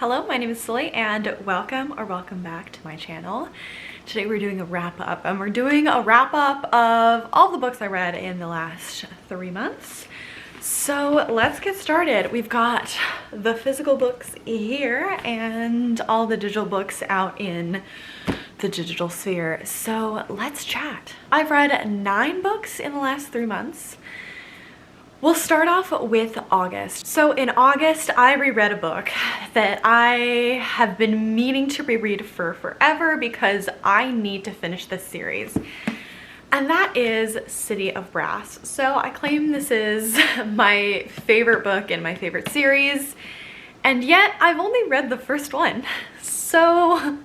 Hello, my name is Sully and welcome back to my channel. Today we're doing a wrap up and we're doing a wrap up of all the books I read in the last 3 months. So let's get started. We've got the physical books here and all the digital books out in the digital sphere. So let's chat. I've read 9 books in the last 3 months. We'll start off with August. So in August, I reread a book that I have been meaning to reread for forever because I need to finish this series. And that is City of Brass. So I claim this is my favorite book in my favorite series, and yet I've only read the first one. So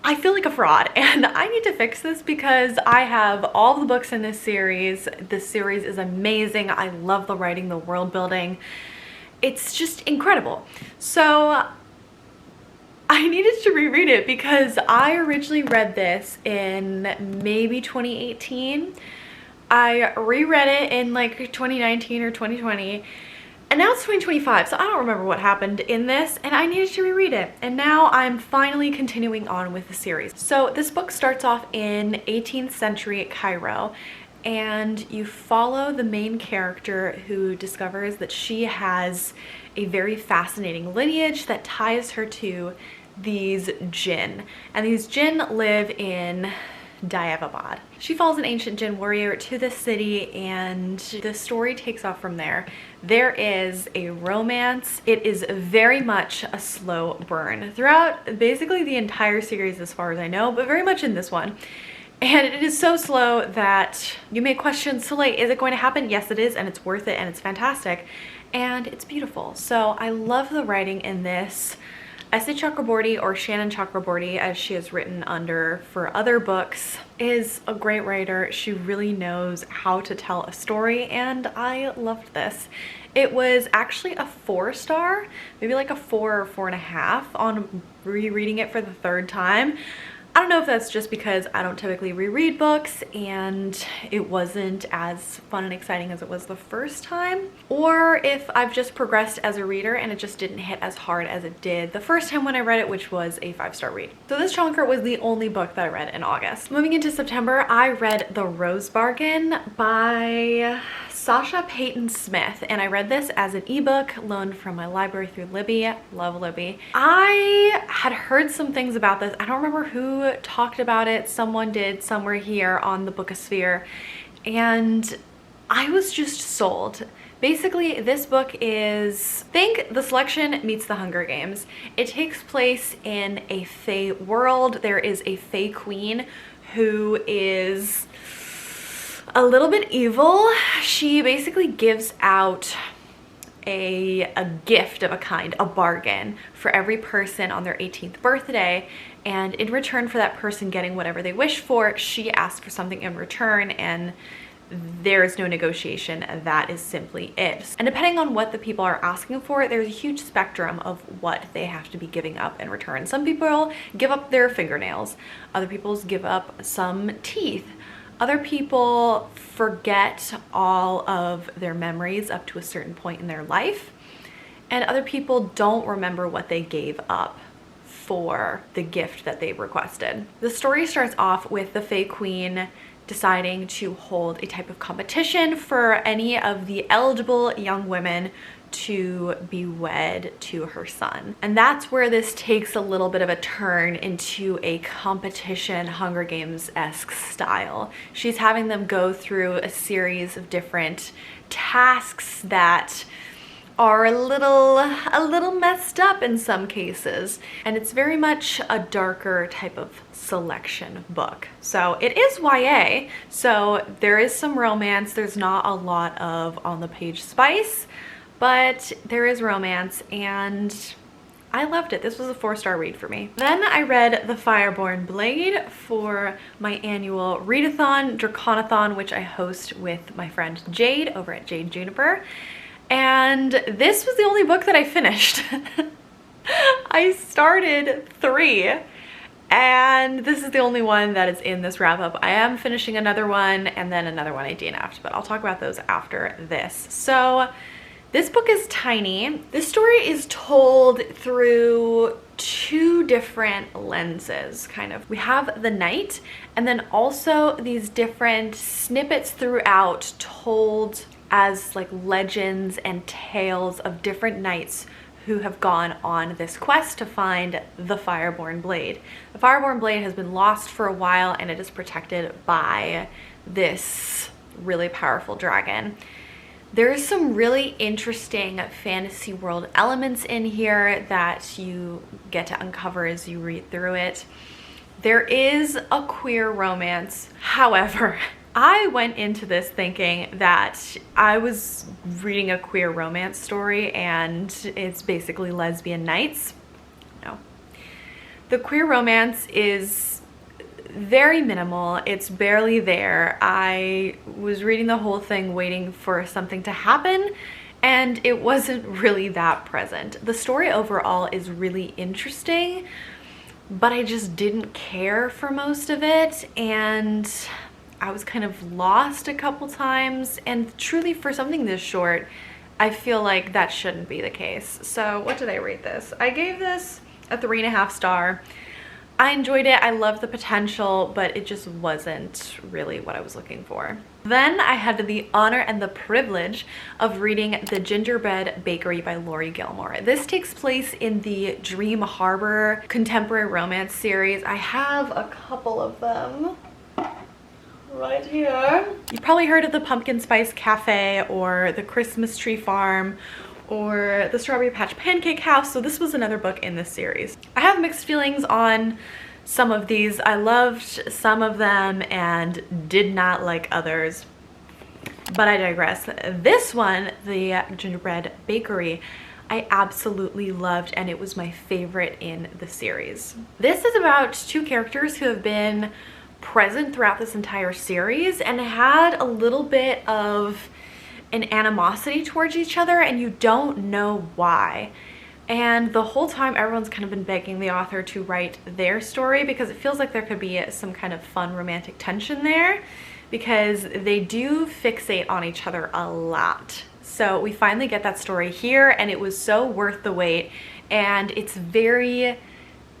I feel like a fraud and I need to fix this because I have all the books in this series. This series is amazing. I love the writing, the world building. It's just incredible. So I needed to reread it because I originally read this in maybe 2018. I reread it in like 2019 or 2020. And now it's 2025, so I don't remember what happened in this, and I needed to reread it. And now I'm finally continuing on with the series. So this book starts off in 18th century Cairo, and you follow the main character who discovers that she has a very fascinating lineage that ties her to these jinn. And these jinn live in Diababad. She follows an ancient jinn warrior to this city and the story takes off from there. There is a romance. It is very much a slow burn throughout basically the entire series as far as I know, but very much in this one. And it is so slow that you may question, so like, is it going to happen? Yes, it is, and it's worth it, and it's fantastic, and it's beautiful. So I love the writing in this. Essie Chakraborty, or Shannon Chakraborty as she is written under for other books, is a great writer. She really knows how to tell a story and I loved this. It was actually a 4-star, maybe like a 4 or 4.5 on rereading it for the 3rd time. I don't know if that's just because I don't typically reread books and it wasn't as fun and exciting as it was the first time, or if I've just progressed as a reader and it just didn't hit as hard as it did the first time when I read it, which was a 5-star read. So this chonker was the only book that I read in August. Moving into September, I read The Rose Bargain by Sasha Payton Smith, and I read this as an ebook loaned from my library through Libby. Love Libby. I had heard some things about this. I don't remember who talked about it. Someone did somewhere here on the Bookosphere, and I was just sold. Basically, this book is, think The Selection meets The Hunger Games. It takes place in a fae world. There is a fae queen who is a little bit evil. She basically gives out a gift of a kind, a bargain, for every person on their 18th birthday, and in return for that person getting whatever they wish for, she asks for something in return, and there is no negotiation. That is simply it. And depending on what the people are asking for, there's a huge spectrum of what they have to be giving up in return. Some people give up their fingernails, other people give up some teeth, other people forget all of their memories up to a certain point in their life, and other people don't remember what they gave up for the gift that they requested. The story starts off with the Fae Queen deciding to hold a type of competition for any of the eligible young women to be wed to her son. And that's where this takes a little bit of a turn into a competition, Hunger Games-esque style. She's having them go through a series of different tasks that are a little messed up in some cases, and it's very much a darker type of selection book. So it is YA, so there is some romance. There's not a lot of on the page spice, but there is romance, and I loved it. This was a 4-star read for me. Then I read The Fireborn Blade for my annual readathon, Draconathon, which I host with my friend Jade over at Jade Juniper. And this was the only book that I finished. I started 3, and this is the only one that is in this wrap up. I am finishing another one and then another one I DNF'd, but I'll talk about those after this. So This book is tiny. This story is told through two different lenses, kind of. We have the night, and then also these different snippets throughout told as like legends and tales of different knights who have gone on this quest to find the Fireborn Blade. The Fireborn Blade has been lost for a while, and it is protected by this really powerful dragon. There's some really interesting fantasy world elements in here that you get to uncover as you read through it. There is a queer romance. However, I went into this thinking that I was reading a queer romance story and it's basically lesbian knights. No. The queer romance is very minimal. It's barely there. I was reading the whole thing waiting for something to happen, and it wasn't really that present. The story overall is really interesting, but I just didn't care for most of it, and I was kind of lost a couple times, and truly for something this short, I feel like that shouldn't be the case. So what did I rate this? I gave this a 3.5 stars. I enjoyed it. I loved the potential, but it just wasn't really what I was looking for. Then I had the honor and the privilege of reading The Gingerbread Bakery by Lori Gilmore. This takes place in the Dream Harbor contemporary romance series. I have a couple of them right here. You've probably heard of the Pumpkin Spice Cafe or the Christmas Tree Farm or the Strawberry Patch Pancake House. So this was another book in this series. I have mixed feelings on some of these. I loved some of them and did not like others, but I digress. This one, the Gingerbread Bakery, I absolutely loved, and it was my favorite in the series. This is about two characters who have been present throughout this entire series and had a little bit of an animosity towards each other, and you don't know why. And the whole time everyone's kind of been begging the author to write their story because it feels like there could be some kind of fun romantic tension there, because they do fixate on each other a lot. So we finally get that story here, and it was so worth the wait, and it's very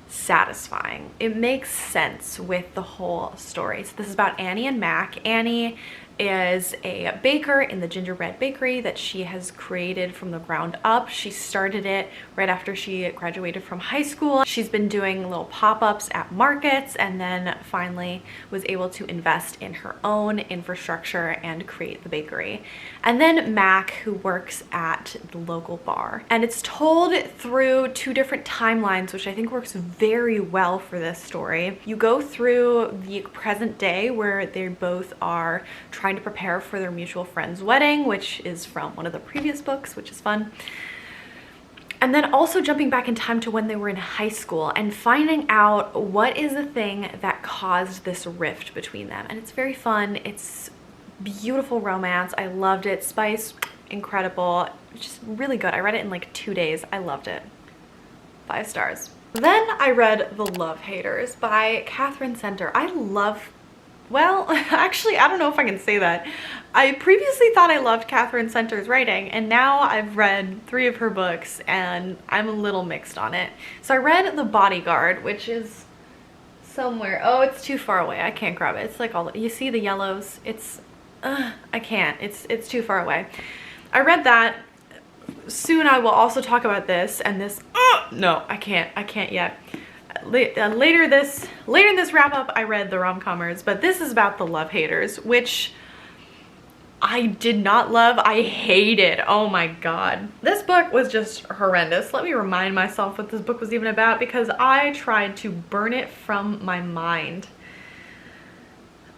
satisfying. It makes sense with the whole story. So this is about Annie and Mac. Annie is a baker in the Gingerbread Bakery that she has created from the ground up. She started it right after she graduated from high school. She's been doing little pop-ups at markets, and then finally was able to invest in her own infrastructure and create the bakery. And then Mac, who works at the local bar. And it's told through two different timelines, which I think works very well for this story. You go through the present day where they both are trying to prepare for their mutual friend's wedding, which is from one of the previous books, which is fun. And then also jumping back in time to when they were in high school and finding out what is the thing that caused this rift between them. And it's very fun. It's beautiful romance. I loved it. Spice, incredible. Just really good. I read it in like 2 days. I loved it. 5 stars. Then I read The Love Haters by Catherine Center. I love, well, actually, I don't know if I can say that. I previously thought I loved Catherine Center's writing, and now I've read 3 of her books and I'm a little mixed on it. So I read The Bodyguard, which is somewhere. Oh, it's too far away. I can't grab it. It's like all, you see the yellows? It's, I can't. It's too far away. I read that. Soon I will also talk about this and this. No, I can't yet. Later in this wrap up, I read the rom-commers, but this is about The Love Haters, which I did not love. I hated. Oh my god. This book was just horrendous. Let me remind myself what this book was even about, because I tried to burn it from my mind.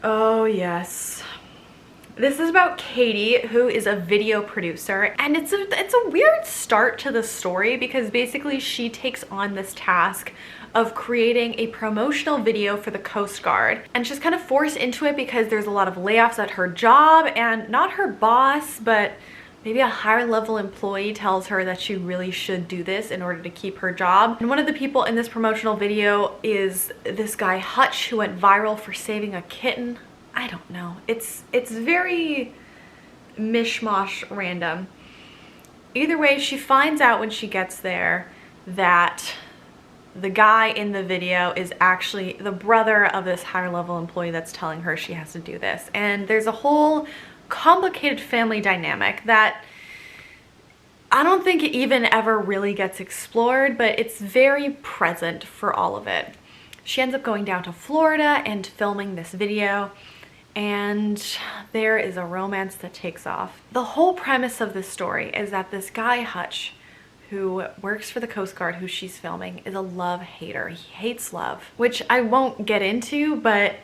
Oh yes. This is about Katie, who is a video producer, and it's a weird start to the story because basically she takes on this task of creating a promotional video for the Coast Guard, and she's kind of forced into it because there's a lot of layoffs at her job, and not her boss, but maybe a higher level employee tells her that she really should do this in order to keep her job. And one of the people in this promotional video is this guy Hutch, who went viral for saving a kitten. I don't know. It's very mishmash random. Either way, she finds out when she gets there that the guy in the video is actually the brother of this higher level employee that's telling her she has to do this. And there's a whole complicated family dynamic that I don't think it even ever really gets explored, but it's very present for all of it. She ends up going down to Florida and filming this video, and there is a romance that takes off. The whole premise of this story is that this guy, Hutch, who works for the Coast Guard, who she's filming, is a love hater. He hates love, which I won't get into, but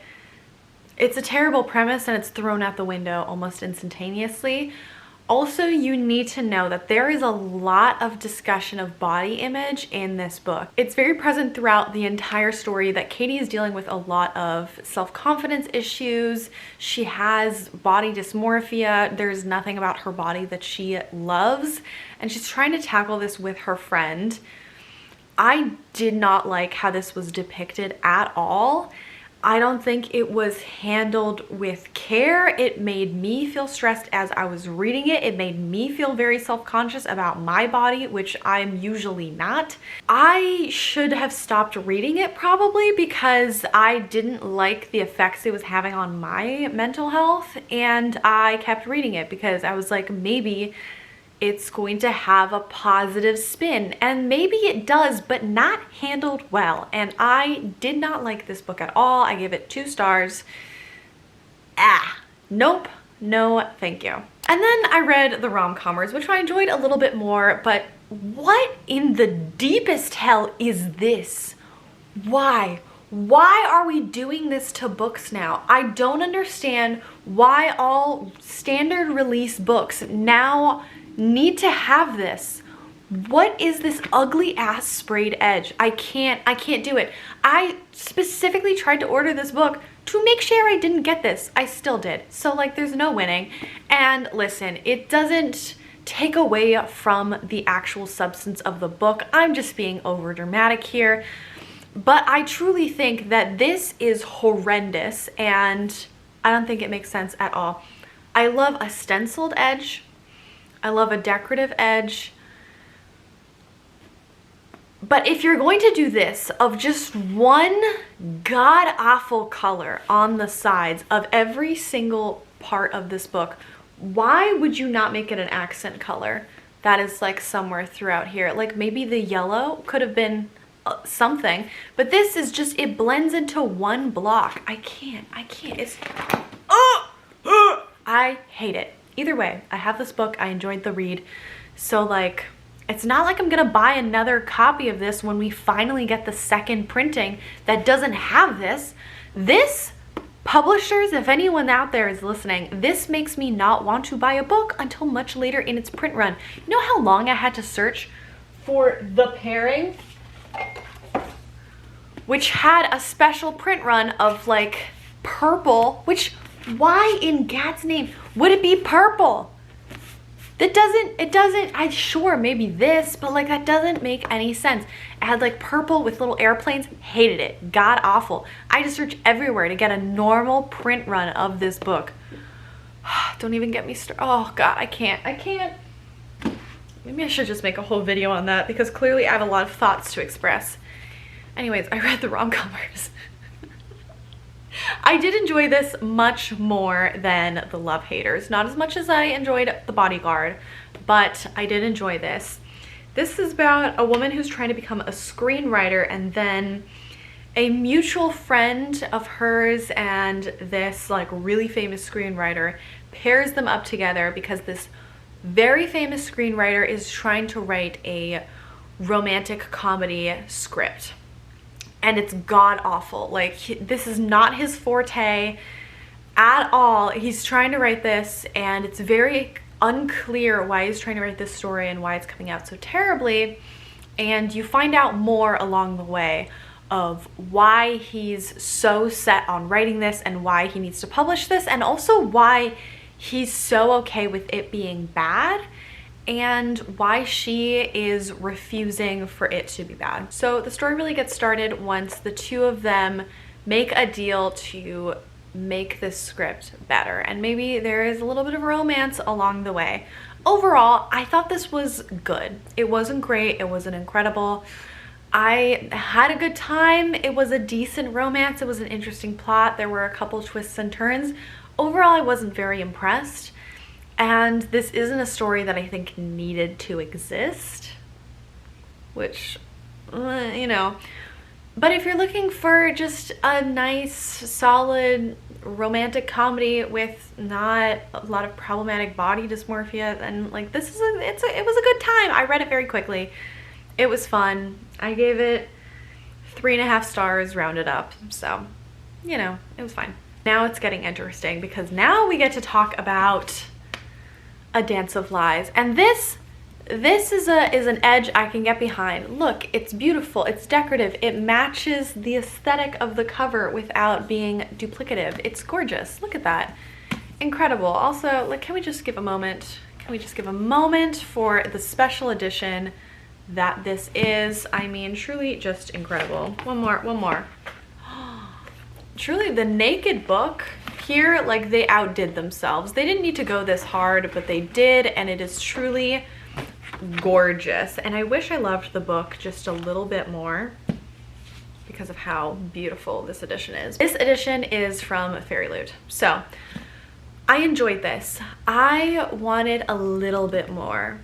it's a terrible premise and it's thrown out the window almost instantaneously. Also, you need to know that there is a lot of discussion of body image in this book. It's very present throughout the entire story that Katie is dealing with a lot of self-confidence issues. She has body dysmorphia. There's nothing about her body that she loves, and she's trying to tackle this with her friend. I did not like how this was depicted at all. I don't think it was handled with care. It made me feel stressed as I was reading it. It made me feel very self-conscious about my body, which I'm usually not. I should have stopped reading it probably because I didn't like the effects it was having on my mental health, and I kept reading it because I was like, maybe it's going to have a positive spin, and maybe it does, but not handled well. And I did not like this book at all. I gave it 2 stars. Nope, no thank you. And then I read the rom-commers, which I enjoyed a little bit more, but what in the deepest hell is this? Why are we doing this to books now? I don't understand why all standard release books now need to have this. What is this ugly ass sprayed edge? I can't do it. I specifically tried to order this book to make sure I didn't get this. I still did. So like, there's no winning. And listen, it doesn't take away from the actual substance of the book. I'm just being over dramatic here. But I truly think that this is horrendous, and I don't think it makes sense at all. I love a stenciled edge. I love a decorative edge. But if you're going to do this of just one god-awful color on the sides of every single part of this book, why would you not make it an accent color that is like somewhere throughout here? Like maybe the yellow could have been something, but this is just, it blends into one block. I can't, it's, I hate it. Either way, I have this book, I enjoyed the read, so like, it's not like I'm gonna buy another copy of this when we finally get the second printing that doesn't have this. This, publishers, if anyone out there is listening, this makes me not want to buy a book until much later in its print run. You know how long I had to search for the pairing, which had a special print run of like purple, which, why in Gad's name would it be purple? It doesn't, I sure maybe this, but like that doesn't make any sense. It had like purple with little airplanes, hated it, god awful. I just searched everywhere to get a normal print run of this book. Don't even get me started. Oh God, I can't. Maybe I should just make a whole video on that because clearly I have a lot of thoughts to express. Anyways, I read the rom-commers. I did enjoy this much more than The Love Haters. Not as much as I enjoyed The Bodyguard, but I did enjoy this. This is about a woman who's trying to become a screenwriter, and then a mutual friend of hers and this like really famous screenwriter pairs them up together because this very famous screenwriter is trying to write a romantic comedy script. And it's god awful. Like, this is not his forte at all. He's trying to write this, and it's very unclear why he's trying to write this story and why it's coming out so terribly. And you find out more along the way of why he's so set on writing this and why he needs to publish this, and also why he's so okay with it being bad and why she is refusing for it to be bad. So the story really gets started once the two of them make a deal to make this script better, and maybe there is a little bit of romance along the way. Overall, I thought this was good. It wasn't great, it wasn't incredible. I had a good time. It was a decent romance. It was an interesting plot. There were a couple twists and turns. Overall, I wasn't very impressed. And this isn't a story that I think needed to exist, which, you know. But if you're looking for just a nice, solid romantic comedy with not a lot of problematic body dysmorphia, then like this is it was a good time. I read it very quickly. It was fun. I gave it 3.5 stars rounded up. So, you know, it was fine. Now it's getting interesting because now we get to talk about A Dance of Lies. And this is an edge I can get behind. Look, it's beautiful, it's decorative, it matches the aesthetic of the cover without being duplicative. It's gorgeous. Look at that. Incredible. Also, like, can we just give a moment? Can we just give a moment for the special edition that this is? I mean, truly just incredible. One more. Truly, the naked book here, like, they outdid themselves. They didn't need to go this hard, but they did, and it is truly gorgeous. And I wish I loved the book just a little bit more because of how beautiful this edition is. This edition is from Fairy Loot. So I enjoyed this. I wanted a little bit more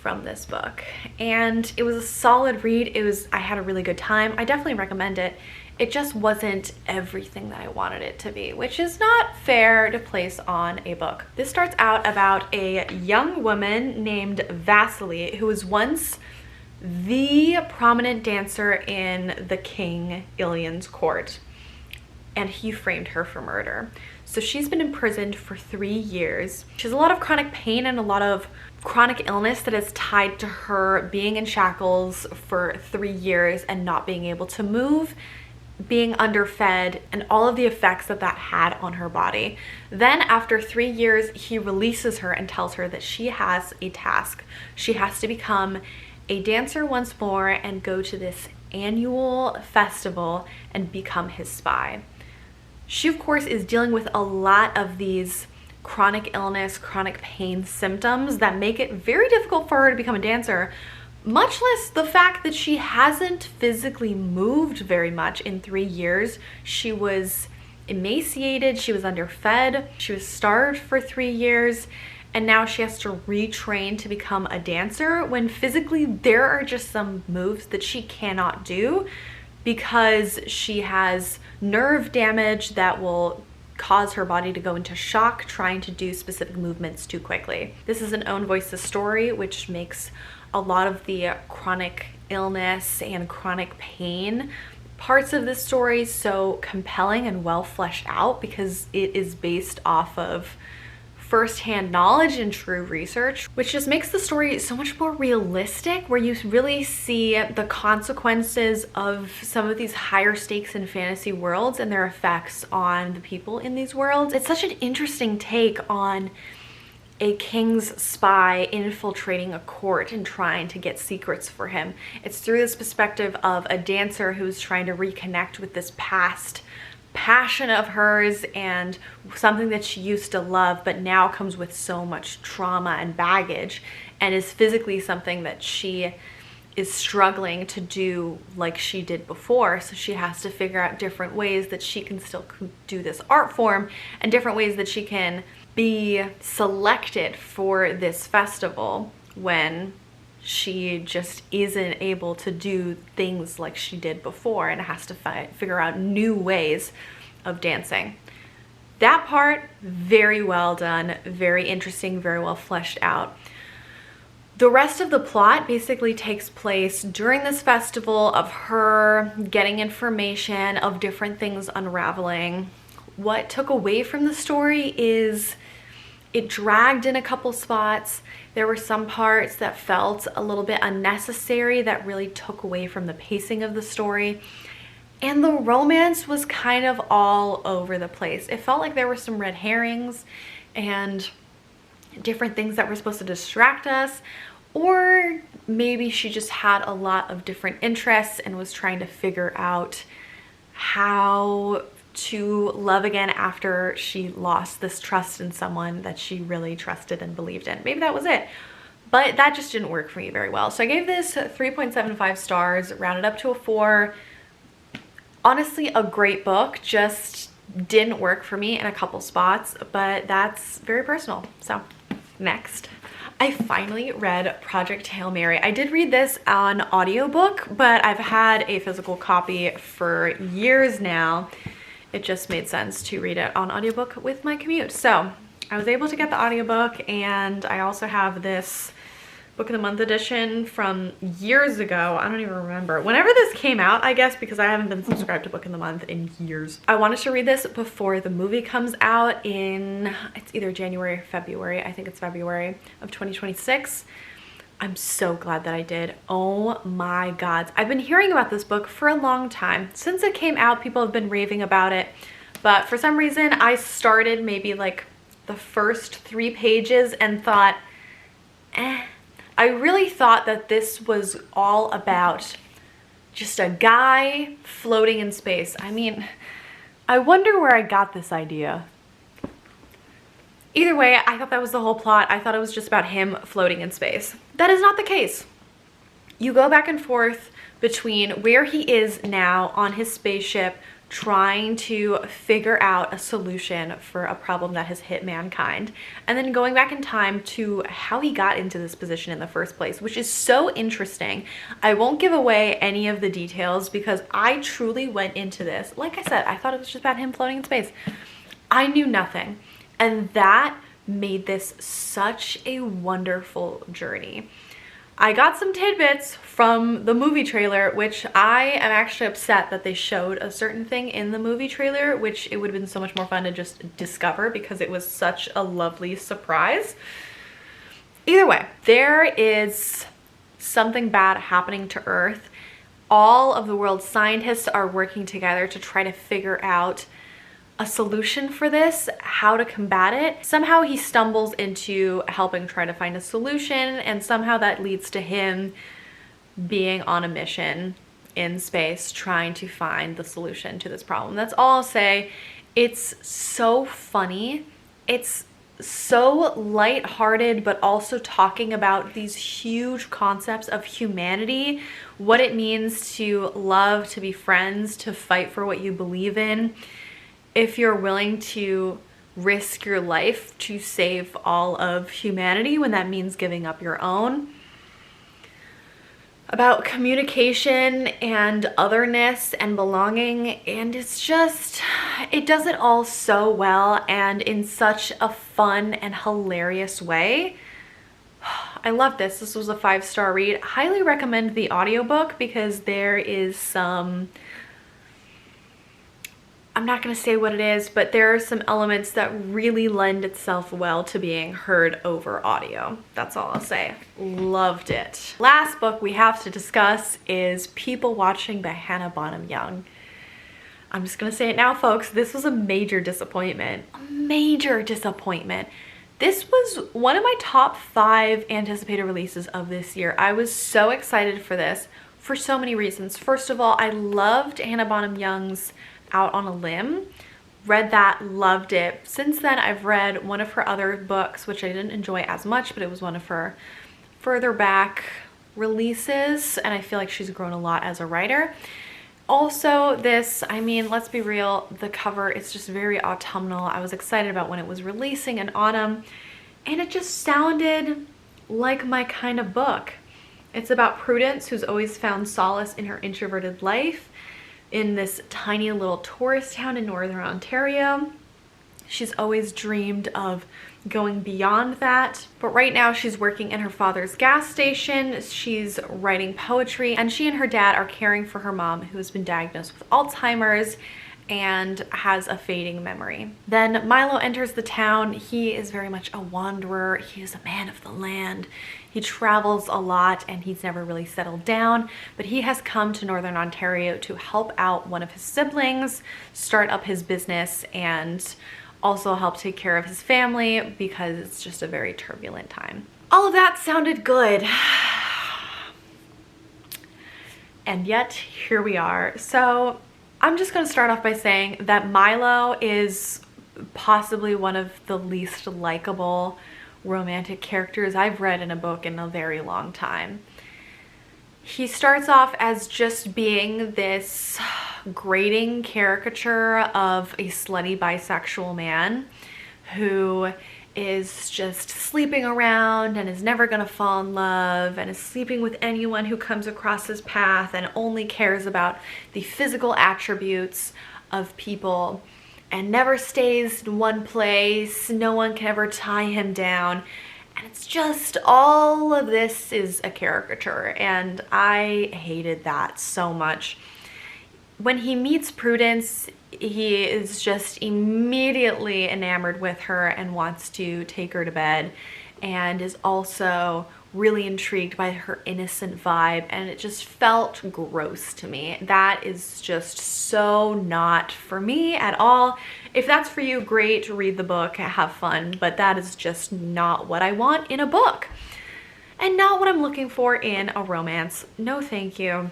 from this book, and it was a solid read. I had a really good time. I definitely recommend it. It just wasn't everything that I wanted it to be, which is not fair to place on a book. This starts out about a young woman named Vasily, who was once the prominent dancer in the King Ilion's court, and he framed her for murder. So she's been imprisoned for 3 years. She has a lot of chronic pain and a lot of chronic illness that is tied to her being in shackles for 3 years and not being able to move, being underfed, and all of the effects that that had on her body. Then after 3 years, he releases her and tells her that she has a task. She has to become a dancer once more and go to this annual festival and become his spy. She, of course, is dealing with a lot of these chronic illness, chronic pain symptoms that make it very difficult for her to become a dancer, much less the fact that she hasn't physically moved very much in 3 years. She was emaciated, she was underfed, she was starved for 3 years, and now she has to retrain to become a dancer when physically there are just some moves that she cannot do because she has nerve damage that will cause her body to go into shock trying to do specific movements too quickly. This is an own voices story, which makes a lot of the chronic illness and chronic pain parts of this story so compelling and well fleshed out because it is based off of first-hand knowledge and true research, which just makes the story so much more realistic, where you really see the consequences of some of these higher stakes in fantasy worlds and their effects on the people in these worlds. It's such an interesting take on a king's spy infiltrating a court and trying to get secrets for him. It's through this perspective of a dancer who's trying to reconnect with this past passion of hers and something that she used to love but now comes with so much trauma and baggage and is physically something that she is struggling to do like she did before. So she has to figure out different ways that she can still do this art form and different ways that she can be selected for this festival when she just isn't able to do things like she did before and has to figure out new ways of dancing. That part, very well done, very interesting, very well fleshed out. The rest of the plot basically takes place during this festival of her getting information of different things unraveling. What took away from the story is it dragged in a couple spots. There were some parts that felt a little bit unnecessary that really took away from the pacing of the story. And the romance was kind of all over the place. It felt like there were some red herrings and different things that were supposed to distract us, or maybe she just had a lot of different interests and was trying to figure out how to love again after she lost this trust in someone that she really trusted and believed in. Maybe that was it. But that just didn't work for me very well. So I gave this 3.75 stars, rounded up to a 4. Honestly, a great book, just didn't work for me in a couple spots, but that's very personal. So next. I finally read Project Hail Mary. I did read this on audiobook, but I've had a physical copy for years now. It just made sense to read it on audiobook with my commute. So I was able to get the audiobook, and I also have this Book of the Month edition from years ago. I don't even remember. Whenever this came out, I guess, because I haven't been subscribed to Book of the Month in years. I wanted to read this before the movie comes out in, it's either January or February. I think it's February of 2026. I'm so glad that I did. Oh my God. I've been hearing about this book for a long time. Since it came out, people have been raving about it. But for some reason, I started maybe like the first 3 pages and thought, I really thought that this was all about just a guy floating in space. I mean, I wonder where I got this idea. Either way, I thought that was the whole plot. I thought it was just about him floating in space. That is not the case. You go back and forth between where he is now on his spaceship, trying to figure out a solution for a problem that has hit mankind, and then going back in time to how he got into this position in the first place, which is so interesting. I won't give away any of the details because I truly went into this, like I said, I thought it was just about him floating in space. I knew nothing, and that made this such a wonderful journey. I got some tidbits from the movie trailer, which I am actually upset that they showed a certain thing in the movie trailer, which it would have been so much more fun to just discover because it was such a lovely surprise. Either way, there is something bad happening to Earth. All of the world's scientists are working together to try to figure out a solution for this, how to combat it. Somehow he stumbles into helping try to find a solution, and somehow that leads to him being on a mission in space trying to find the solution to this problem. That's all I'll say. It's so funny. It's so lighthearted, but also talking about these huge concepts of humanity, what it means to love, to be friends, to fight for what you believe in. If you're willing to risk your life to save all of humanity when that means giving up your own. About communication and otherness and belonging, and it's just, it does it all so well and in such a fun and hilarious way. I love this. This was a 5-star read. Highly recommend the audiobook because there is some, I'm not going to say what it is, but there are some elements that really lend itself well to being heard over audio. That's all I'll say. Loved it. Last book we have to discuss is People Watching by Hannah Bonham Young. I'm just going to say it now, folks. This was a major disappointment. A major disappointment. This was one of my top 5 anticipated releases of this year. I was so excited for this for so many reasons. First of all, I loved Hannah Bonham Young's Out on a Limb. Read that, loved it. Since then, I've read one of her other books, which I didn't enjoy as much, but it was one of her further back releases, and I feel like she's grown a lot as a writer. Also, this, I mean, let's be real, the cover is just very autumnal. I was excited about when it was releasing in autumn, and it just sounded like my kind of book. It's about Prudence, who's always found solace in her introverted life in this tiny little tourist town in northern Ontario. She's always dreamed of going beyond that, but right now she's working in her father's gas station. She's writing poetry, and she and her dad are caring for her mom, who has been diagnosed with Alzheimer's and has a fading memory. Then Milo enters the town. He is very much a wanderer. He is a man of the land. He travels a lot and he's never really settled down, but he has come to Northern Ontario to help out one of his siblings, start up his business, and also help take care of his family because it's just a very turbulent time. All of that sounded good. And yet here we are. So I'm just going to start off by saying that Milo is possibly one of the least likable romantic characters I've read in a book in a very long time. He starts off as just being this grating caricature of a slutty bisexual man who is just sleeping around and is never gonna fall in love and is sleeping with anyone who comes across his path and only cares about the physical attributes of people and never stays in one place. No one can ever tie him down. And it's just, all of this is a caricature, and I hated that so much. When he meets Prudence, he is just immediately enamored with her and wants to take her to bed, and is also really intrigued by her innocent vibe, and it just felt gross to me. That is just so not for me at all. If that's for you, great, read the book, have fun, but that is just not what I want in a book and not what I'm looking for in a romance. No thank you.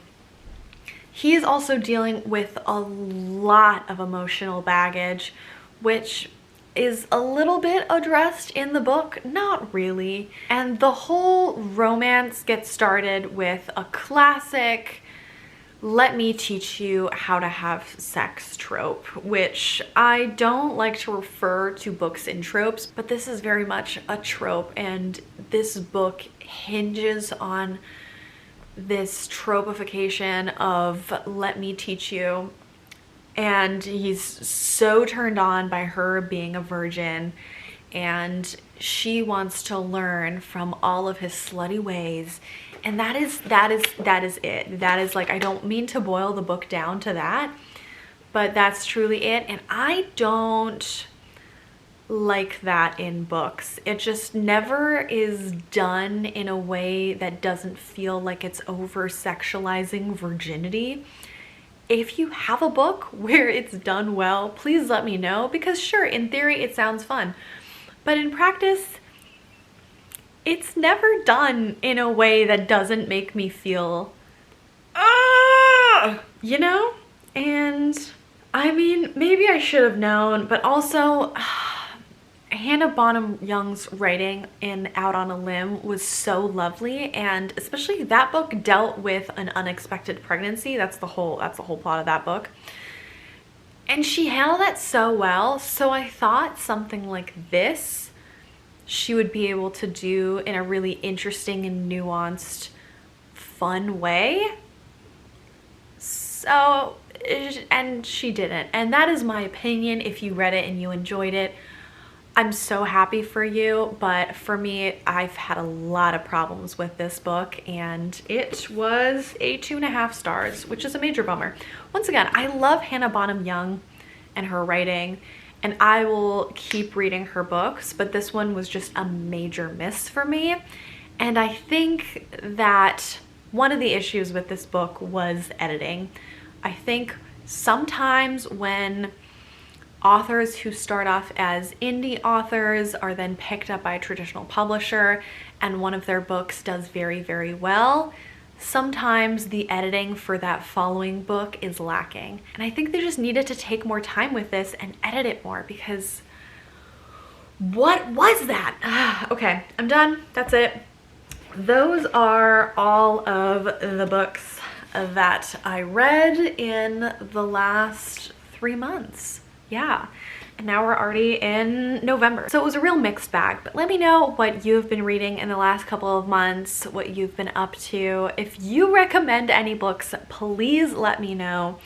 He is also dealing with a lot of emotional baggage, which is a little bit addressed in the book, not really. And the whole romance gets started with a classic "let me teach you how to have sex" trope, which I don't like to refer to books in tropes, but this is very much a trope, and this book hinges on this tropification of "let me teach you." And he's so turned on by her being a virgin, and she wants to learn from all of his slutty ways. And that is it. That is, like, I don't mean to boil the book down to that, but that's truly it. And I don't like that in books. It just never is done in a way that doesn't feel like it's over sexualizing virginity. If you have a book where it's done well, please let me know, because sure, in theory it sounds fun, but in practice it's never done in a way that doesn't make me feel you know? And I mean, maybe I should have known, but also Hannah Bonham Young's writing in Out on a Limb was so lovely, and especially that book dealt with an unexpected pregnancy. That's the whole plot of that book. And she handled that so well, so I thought something like this she would be able to do in a really interesting and nuanced, fun way. So, and she didn't. And that is my opinion. If you read it and you enjoyed it, I'm so happy for you, but for me, I've had a lot of problems with this book, and it was a 2.5 stars, which is a major bummer. Once again, I love Hannah Bonham Young and her writing, and I will keep reading her books, but this one was just a major miss for me. And I think that one of the issues with this book was editing. I think sometimes when authors who start off as indie authors are then picked up by a traditional publisher and one of their books does very, very well, sometimes the editing for that following book is lacking. And I think they just needed to take more time with this and edit it more, because what was that? Okay, I'm done. That's it. Those are all of the books that I read in the last 3 months. Yeah, and now we're already in November. So it was a real mixed bag, but let me know what you've been reading in the last couple of months, what you've been up to. If you recommend any books, please let me know.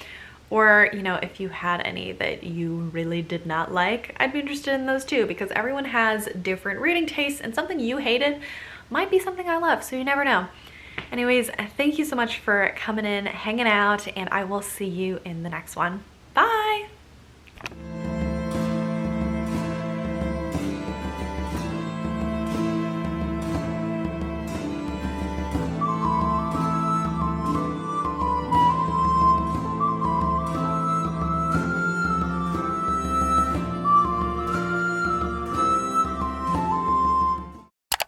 Or, you know, if you had any that you really did not like, I'd be interested in those too, because everyone has different reading tastes, and something you hated might be something I love, so you never know. Anyways, thank you so much for coming in, hanging out, and I will see you in the next one.